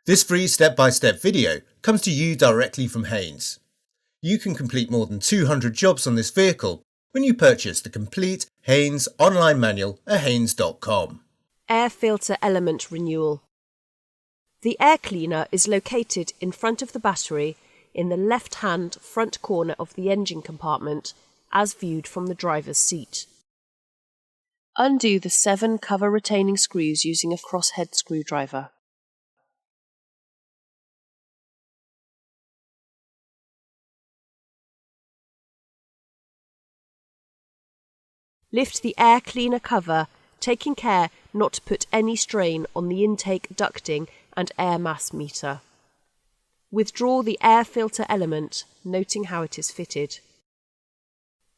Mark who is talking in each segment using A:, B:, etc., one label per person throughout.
A: This free step-by-step video comes to you directly from Haynes. You can complete more than 200 jobs on this vehicle when you purchase the complete Haynes online manual at haynes.com.
B: Air filter element renewal. The air cleaner is located in front of the battery in the left-hand front corner of the engine compartment as viewed from the driver's seat. Undo the 7 cover retaining screws using a crosshead screwdriver. Lift the air cleaner cover, taking care not to put any strain on the intake ducting and air mass meter. Withdraw the air filter element, noting how it is fitted.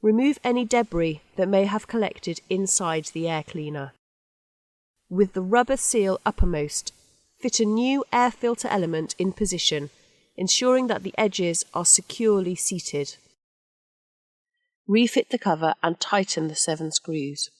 B: Remove any debris that may have collected inside the air cleaner. With the rubber seal uppermost, fit a new air filter element in position, ensuring that the edges are securely seated. Refit the cover and tighten the 7 screws.